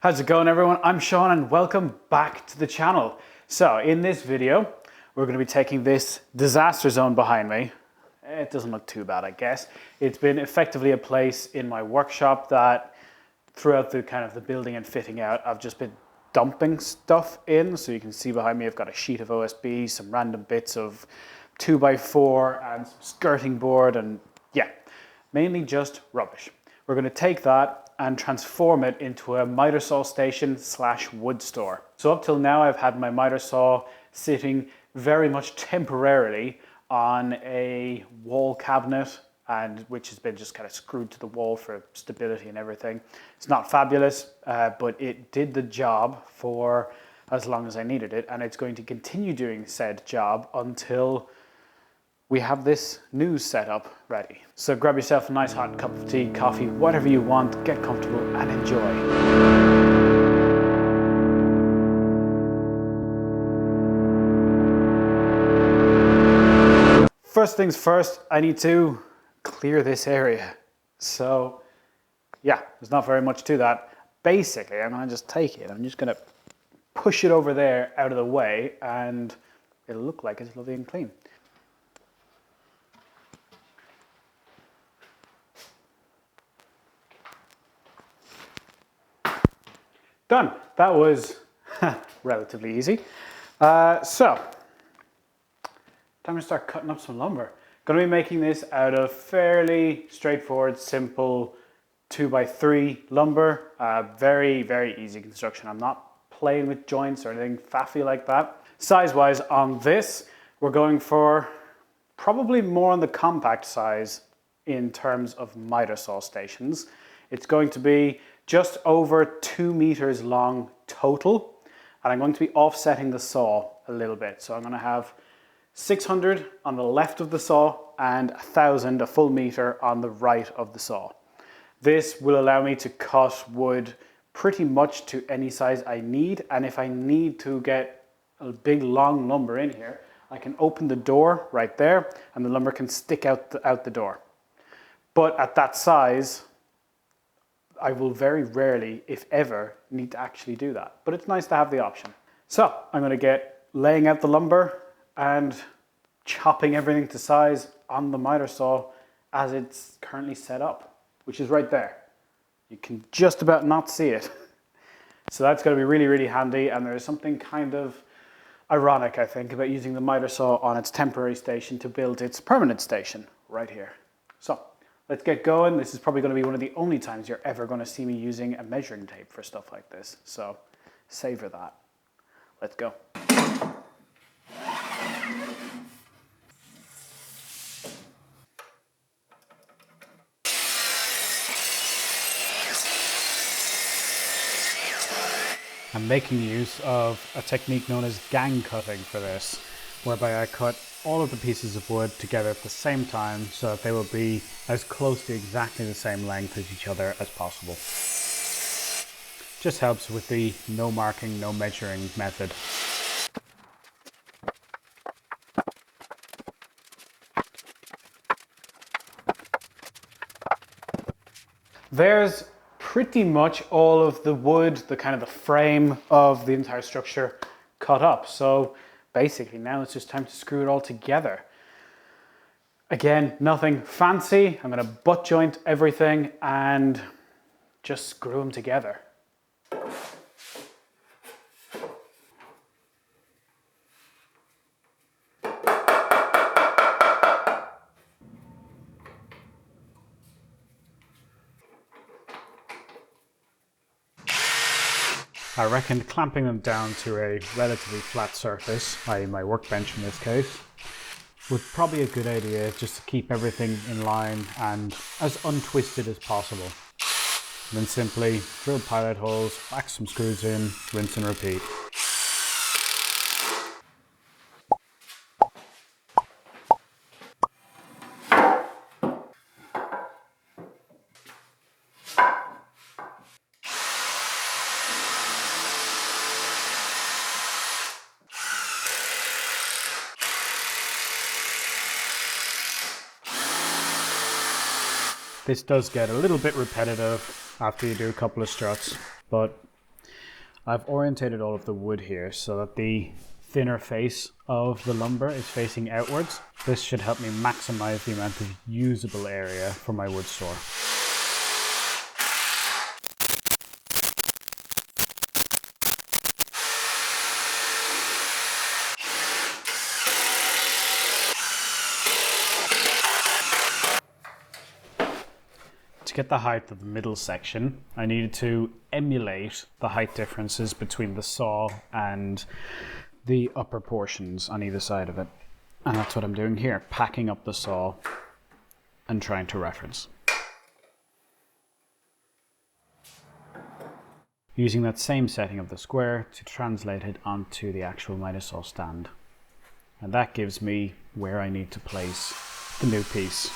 How's it going, everyone? I'm Sean and welcome back to the channel. So in this video, we're going to be taking this disaster zone behind me. It doesn't look too bad, I guess. It's been effectively a place in my workshop that throughout the building and fitting out, I've just been dumping stuff in. So you can see behind me, I've got a sheet of OSB, some random bits of 2x4 and some skirting board, and yeah, mainly just rubbish. We're going to take that and transform it into a miter saw station / wood store. So up till now, I've had my miter saw sitting very much temporarily on a wall cabinet, and which has been just kind of screwed to the wall for stability and everything. It's not fabulous, but it did the job for as long as I needed it, and it's going to continue doing said job until we have this new setup ready. So grab yourself a nice hot cup of tea, coffee, whatever you want, get comfortable and enjoy. First things first, I need to clear this area. So yeah, there's not very much to that. Basically, I'm gonna just take it, I'm just gonna push it over there out of the way and it'll look like it's lovely and clean. Done. That was relatively easy. So, time to start cutting up some lumber. Going to be making this out of fairly straightforward, simple 2x3 lumber. Very, very easy construction. I'm not playing with joints or anything faffy like that. Size-wise on this, we're going for probably more on the compact size in terms of miter saw stations. It's going to be just over 2 meters long total, and I'm going to be offsetting the saw a little bit. So I'm going to have 600 on the left of the saw and 1000, a full meter, on the right of the saw. This will allow me to cut wood pretty much to any size I need, and if I need to get a big long lumber in here, I can open the door right there and the lumber can stick out the door. But at that size, I will very rarely, if ever, need to actually do that. But it's nice to have the option. So I'm going to get laying out the lumber and chopping everything to size on the miter saw as it's currently set up, which is right there. You can just about not see it. So that's going to be really, really handy. And there's something kind of ironic, I think, about using the miter saw on its temporary station to build its permanent station right here. So let's get going. This is probably going to be one of the only times you're ever going to see me using a measuring tape for stuff like this. So savor that. Let's go. I'm making use of a technique known as gang cutting for this, whereby I cut all of the pieces of wood together at the same time so that they will be as close to exactly the same length as each other as possible. Just helps with the no marking, no measuring method. There's pretty much all of the wood, the frame of the entire structure cut up. So basically now it's just time to screw it all together. Again, nothing fancy. I'm going to butt joint everything and just screw them together. I reckon clamping them down to a relatively flat surface, i.e. my workbench in this case, would probably be a good idea, just to keep everything in line and as untwisted as possible. And then simply drill pilot holes, whack some screws in, rinse and repeat. This does get a little bit repetitive after you do a couple of struts, but I've orientated all of the wood here so that the thinner face of the lumber is facing outwards. This should help me maximize the amount of usable area for my wood store. To get the height of the middle section, I needed to emulate the height differences between the saw and the upper portions on either side of it. And that's what I'm doing here, packing up the saw and trying to reference. Using that same setting of the square to translate it onto the actual miter saw stand. And that gives me where I need to place the new piece.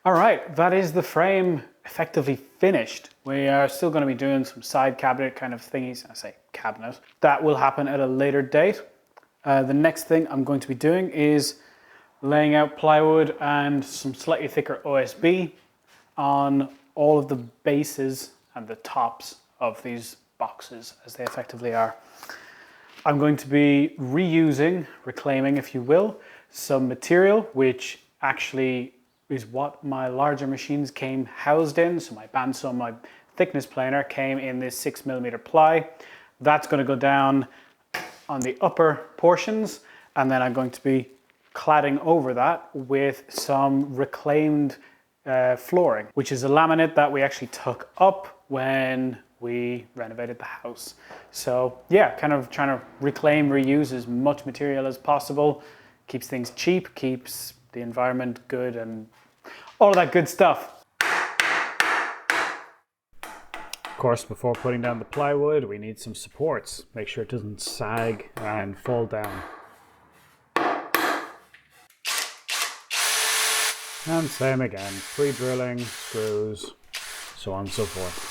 All right, that is the frame effectively finished. We are still going to be doing some side cabinet kind of thingies. I say cabinet. That will happen at a later date. The next thing I'm going to be doing is laying out plywood and some slightly thicker OSB on all of the bases and the tops of these boxes, as they effectively are. I'm going to be reusing, reclaiming if you will, some material which actually is what my larger machines came housed in. So my bandsaw, my thickness planer came in this 6mm ply. That's going to go down on the upper portions, and then I'm going to be cladding over that with some reclaimed flooring, which is a laminate that we actually took up when we renovated the house. So yeah, kind of trying to reclaim, reuse as much material as possible. Keeps things cheap, keeps the environment good, and all of that good stuff. Of course, before putting down the plywood, we need some supports. Make sure it doesn't sag and fall down. And same again, pre-drilling, screws, so on and so forth.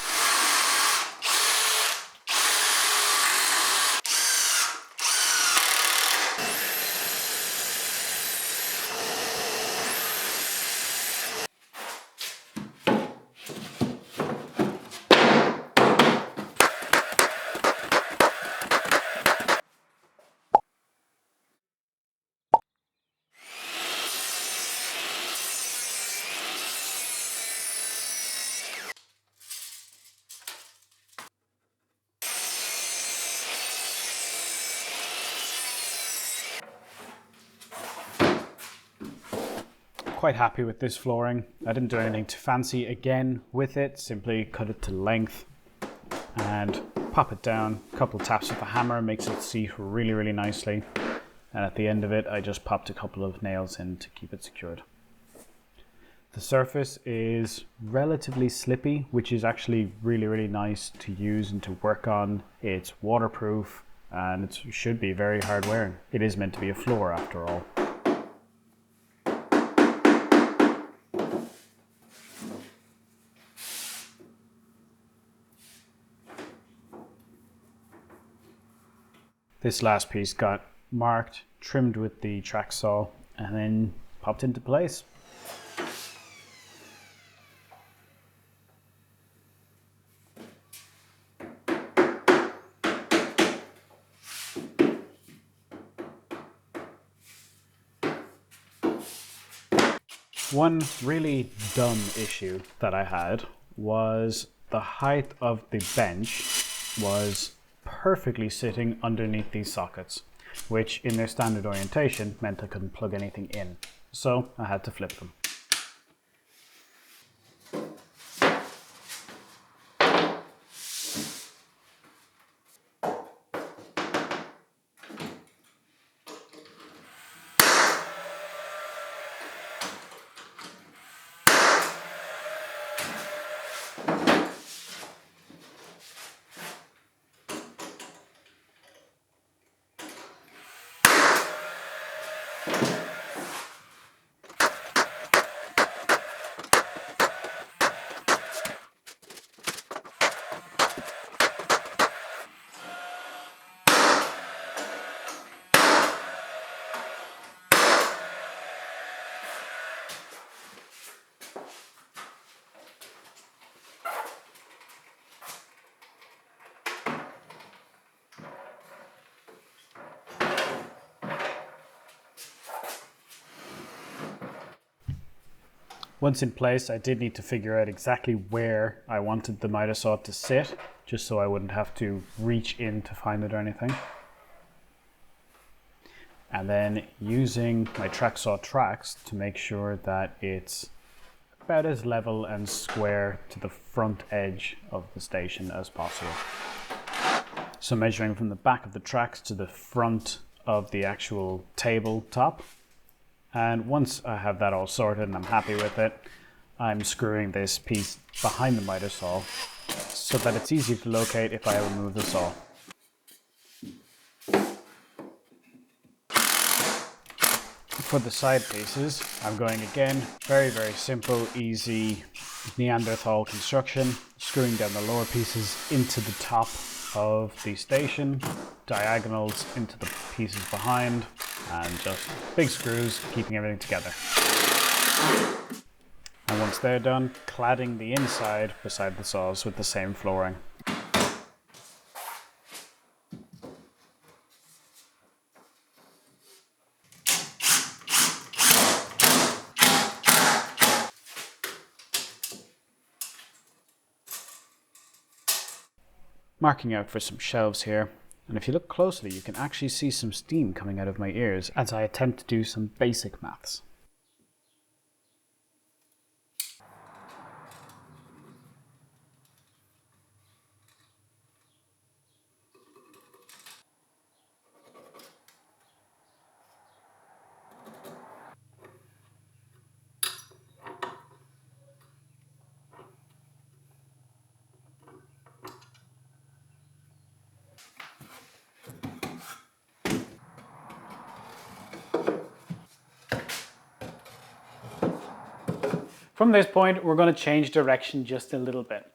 Quite happy with this flooring. I didn't do anything too fancy again with it, simply cut it to length and pop it down. A couple taps with a hammer makes it seat really, really nicely. And at the end of it, I just popped a couple of nails in to keep it secured. The surface is relatively slippy, which is actually really, really nice to use and to work on. It's waterproof and it should be very hard wearing. It is meant to be a floor after all. This last piece got marked, trimmed with the track saw, and then popped into place. One really dumb issue that I had was the height of the bench was perfectly sitting underneath these sockets, which in their standard orientation meant I couldn't plug anything in. So I had to flip them. Once in place, I did need to figure out exactly where I wanted the miter saw to sit, just so I wouldn't have to reach in to find it or anything. And then using my track saw tracks to make sure that it's about as level and square to the front edge of the station as possible. So measuring from the back of the tracks to the front of the actual tabletop. And once I have that all sorted and I'm happy with it, I'm screwing this piece behind the miter saw so that it's easy to locate if I ever move the saw. For the side pieces, I'm going again, very simple, easy Neanderthal construction, screwing down the lower pieces into the top of the station, diagonals into the pieces behind, and just big screws keeping everything together. And once they're done, cladding the inside beside the saws with the same flooring. Marking out for some shelves here, and if you look closely you can actually see some steam coming out of my ears as I attempt to do some basic maths. From this point, we're going to change direction just a little bit.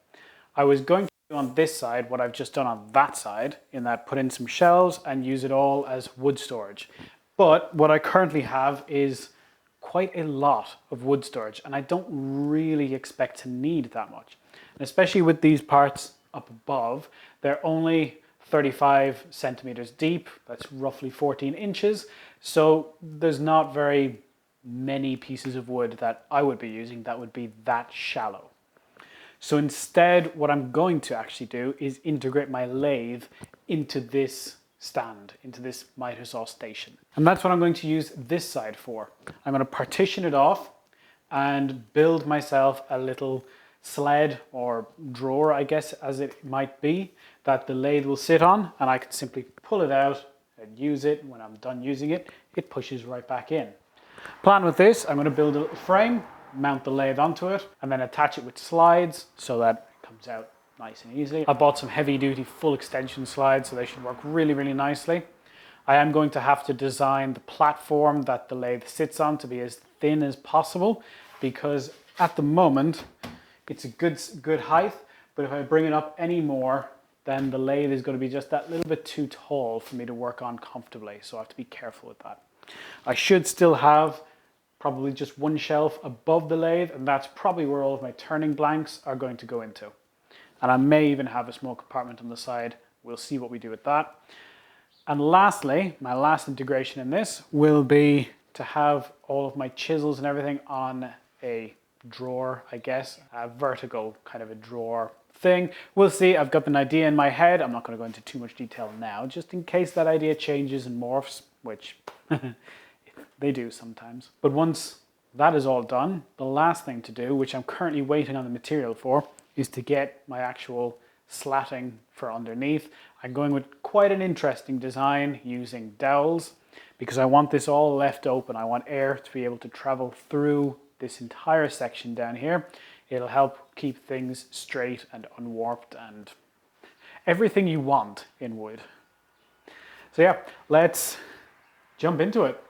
I was going to do on this side what I've just done on that side, in that put in some shelves and use it all as wood storage. But what I currently have is quite a lot of wood storage, and I don't really expect to need that much. And especially with these parts up above, they're only 35 centimeters deep, that's roughly 14 inches. So there's not very many pieces of wood that I would be using that would be that shallow. So instead, what I'm going to actually do is integrate my lathe into this stand, into this miter saw station. And that's what I'm going to use this side for. I'm going to partition it off and build myself a little sled or drawer, I guess, as it might be, that the lathe will sit on, and I can simply pull it out and use it. When I'm done using it, it pushes right back in. Plan with this, I'm going to build a little frame, mount the lathe onto it, and then attach it with slides so that it comes out nice and easy. I bought some heavy duty full extension slides, so they should work really nicely. I am going to have to design the platform that the lathe sits on to be as thin as possible, because at the moment it's a good height, but if I bring it up any more, then the lathe is going to be just that little bit too tall for me to work on comfortably, so I have to be careful with that. I should still have probably just one shelf above the lathe, and that's probably where all of my turning blanks are going to go into. And I may even have a small compartment on the side. We'll see what we do with that. And lastly, my last integration in this will be to have all of my chisels and everything on a drawer, I guess, a vertical kind of a drawer thing. We'll see. I've got an idea in my head. I'm not going to go into too much detail now, just in case that idea changes and morphs, which they do sometimes. But once that is all done, the last thing to do, which I'm currently waiting on the material for, is to get my actual slatting for underneath. I'm going with quite an interesting design using dowels, because I want this all left open. I want air to be able to travel through this entire section down here. It'll help keep things straight and unwarped and everything you want in wood. So yeah, let's jump into it.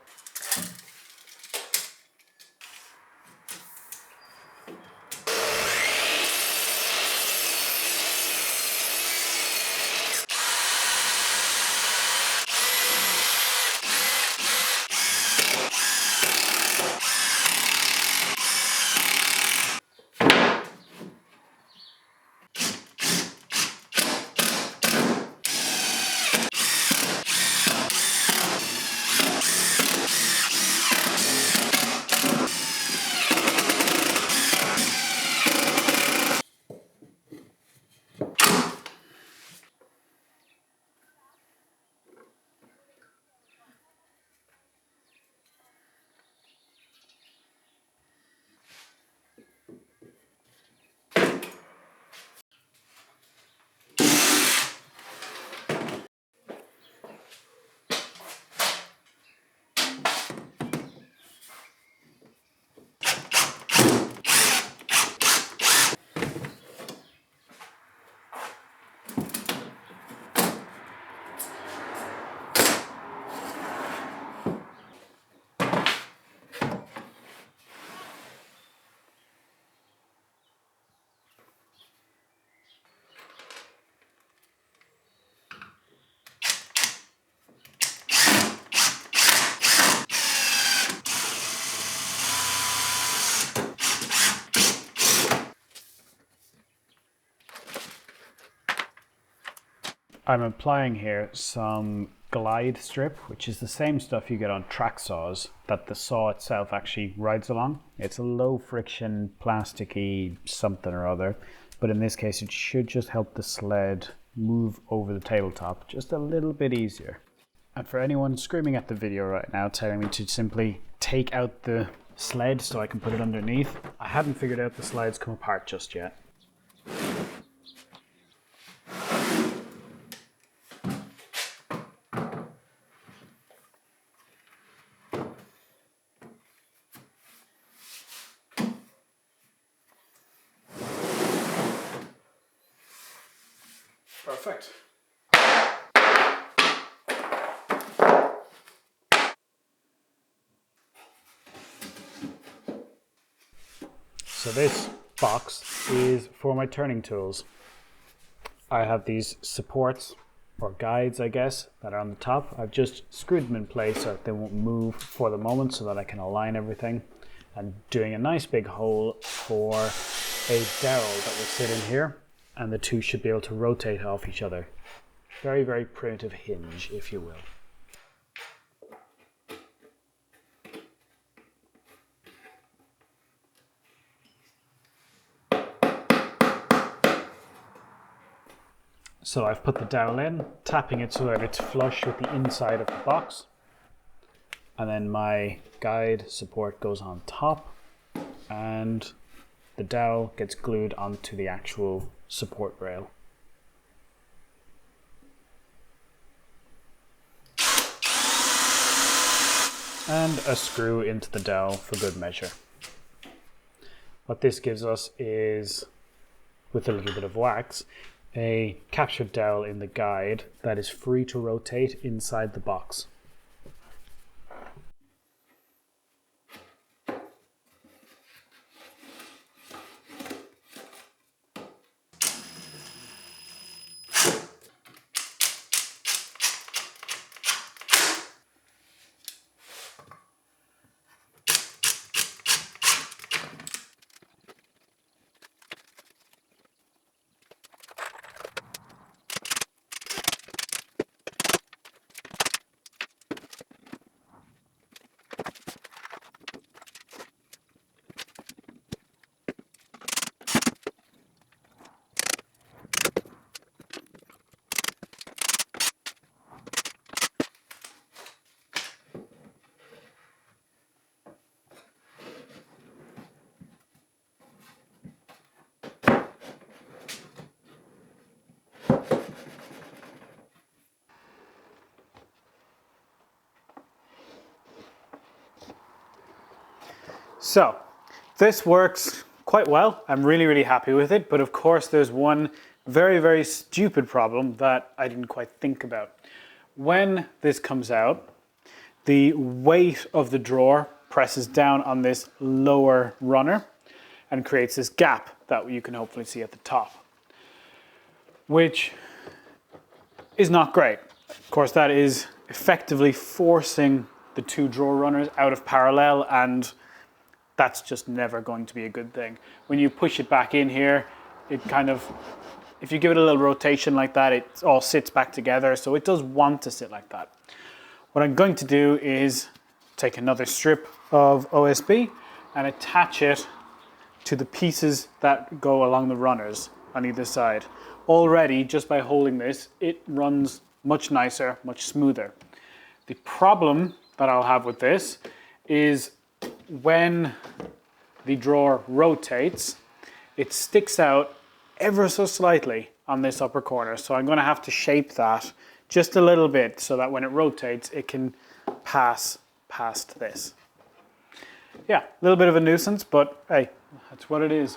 I'm applying here some glide strip, which is the same stuff you get on track saws that the saw itself actually rides along. It's a low friction, plasticky something or other, but in this case it should just help the sled move over the tabletop just a little bit easier. And for anyone screaming at the video right now telling me to simply take out the sled so I can put it underneath, I haven't figured out the slides come apart just yet. Perfect. So this box is for my turning tools. I have these supports or guides, I guess, that are on the top. I've just screwed them in place so that they won't move for the moment so that I can align everything. And doing a nice big hole for a dowel that will sit in here, and the two should be able to rotate off each other. Very, very primitive hinge, if you will. So I've put the dowel in, tapping it so that it's flush with the inside of the box. And then my guide support goes on top and the dowel gets glued onto the actual support rail. And a screw into the dowel for good measure. What this gives us is, with a little bit of wax, a captured dowel in the guide that is free to rotate inside the box. So this works quite well. I'm really, really happy with it. But of course, there's one very, very stupid problem that I didn't quite think about. When this comes out, the weight of the drawer presses down on this lower runner and creates this gap that you can hopefully see at the top, which is not great. Of course, that is effectively forcing the two drawer runners out of parallel, and that's just never going to be a good thing. When you push it back in here, it kind of, if you give it a little rotation like that, it all sits back together. So it does want to sit like that. What I'm going to do is take another strip of OSB and attach it to the pieces that go along the runners on either side. Already, just by holding this, it runs much nicer, much smoother. The problem that I'll have with this is when the drawer rotates, it sticks out ever so slightly on this upper corner. So I'm going to have to shape that just a little bit so that when it rotates, it can pass past this. Yeah, a little bit of a nuisance, but hey, that's what it is.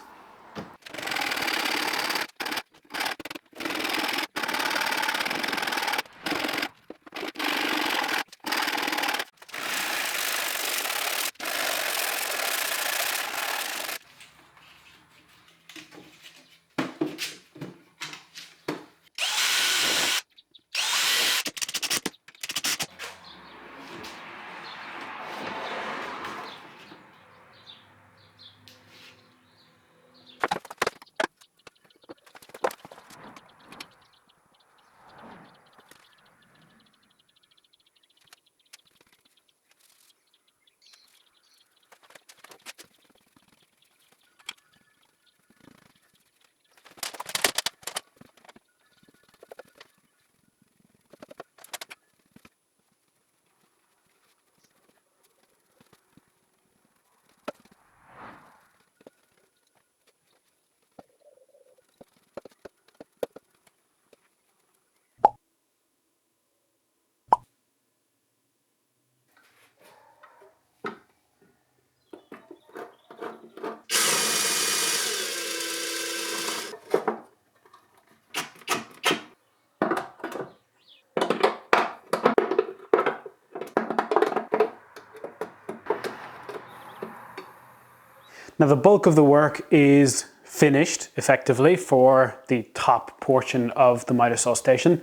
Now the bulk of the work is finished effectively for the top portion of the miter saw station.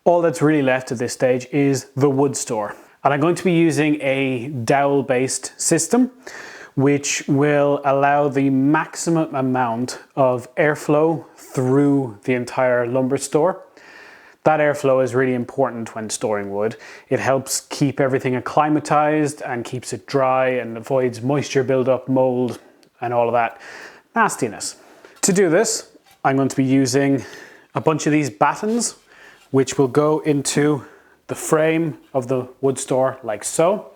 All that's really left at this stage is the wood store. And I'm going to be using a dowel based system which will allow the maximum amount of airflow through the entire lumber store. That airflow is really important when storing wood. It helps keep everything acclimatized and keeps it dry and avoids moisture buildup, mold, and all of that nastiness. To do this, I'm going to be using a bunch of these battens, which will go into the frame of the wood store like so.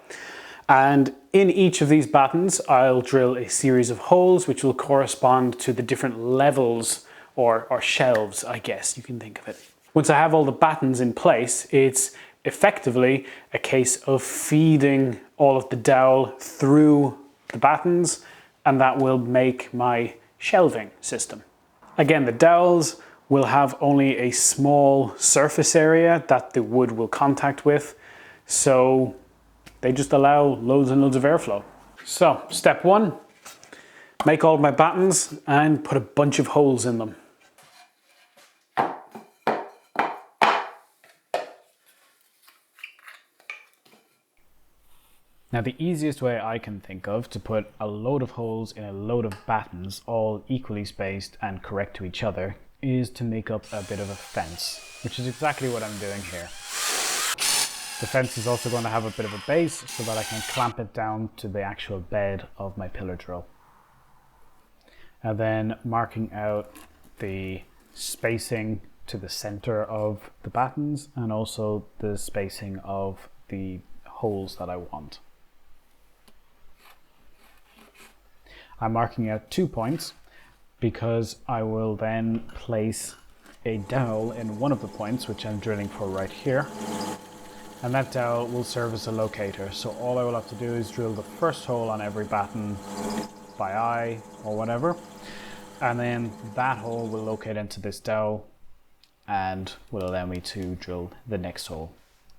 And in each of these battens, I'll drill a series of holes which will correspond to the different levels or shelves, I guess you can think of it. Once I have all the battens in place, it's effectively a case of feeding all of the dowel through the battens, and that will make my shelving system. Again, the dowels will have only a small surface area that the wood will contact with, so they just allow loads and loads of airflow. So, step one, make all my battens and put a bunch of holes in them. Now the easiest way I can think of to put a load of holes in a load of battens, all equally spaced and correct to each other, is to make up a bit of a fence, which is exactly what I'm doing here. The fence is also going to have a bit of a base so that I can clamp it down to the actual bed of my pillar drill. And then marking out the spacing to the center of the battens and also the spacing of the holes that I want. I'm marking out 2 points because I will then place a dowel in one of the points, which I'm drilling for right here. And that dowel will serve as a locator. So all I will have to do is drill the first hole on every batten by eye or whatever. And then that hole will locate into this dowel and will allow me to drill the next hole,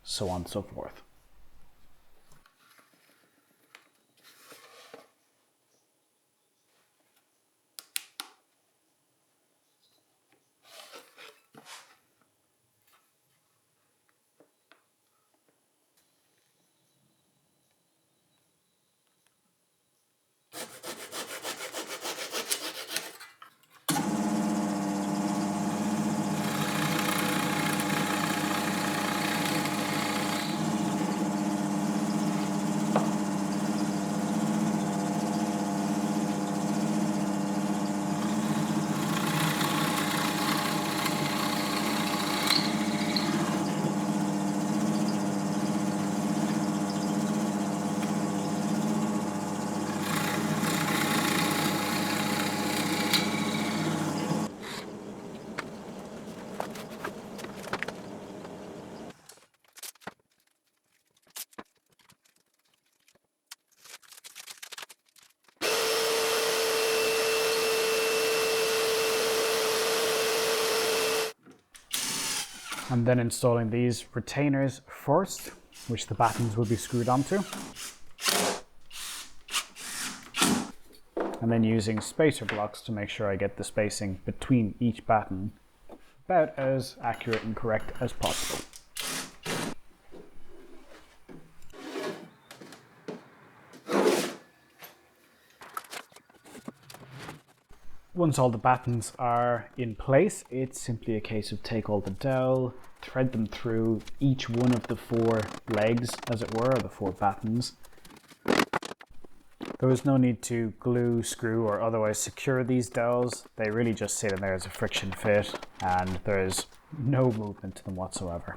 so on and so forth. I'm then installing these retainers first, which the battens will be screwed onto. And then using spacer blocks to make sure I get the spacing between each batten about as accurate and correct as possible. Once all the battens are in place, it's simply a case of take all the dowel, thread them through each one of the 4 legs, as it were, or the 4 battens. There is no need to glue, screw, or otherwise secure these dowels. They really just sit in there as a friction fit, and there is no movement to them whatsoever.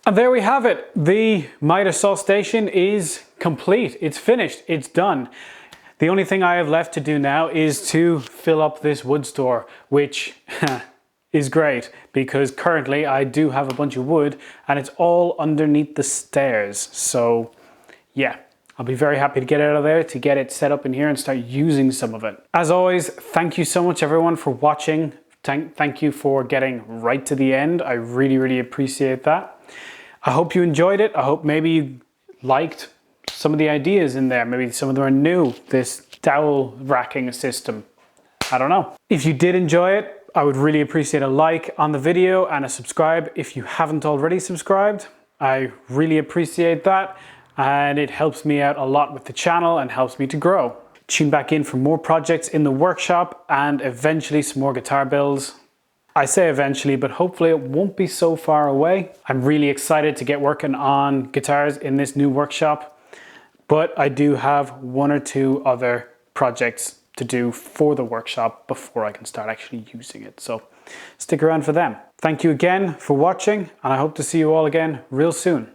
And there we have it. The miter saw station is complete. It's finished. It's done. The only thing I have left to do now is to fill up this wood store, which is great because currently I do have a bunch of wood and it's all underneath the stairs. So yeah, I'll be very happy to get it out of there, to get it set up in here and start using some of it. As always, thank you so much everyone for watching. Thank you for getting right to the end. I really, really appreciate that. I hope you enjoyed it. I hope maybe you liked some of the ideas in there. Maybe some of them are new, this dowel racking system. I don't know. If you did enjoy it, I would really appreciate a like on the video and a subscribe if you haven't already subscribed. I really appreciate that, and it helps me out a lot with the channel and helps me to grow. Tune back in for more projects in the workshop and eventually some more guitar builds. I say eventually, but hopefully it won't be so far away. I'm really excited to get working on guitars in this new workshop, but I do have one or two other projects to do for the workshop before I can start actually using it. So stick around for them. Thank you again for watching, and I hope to see you all again real soon.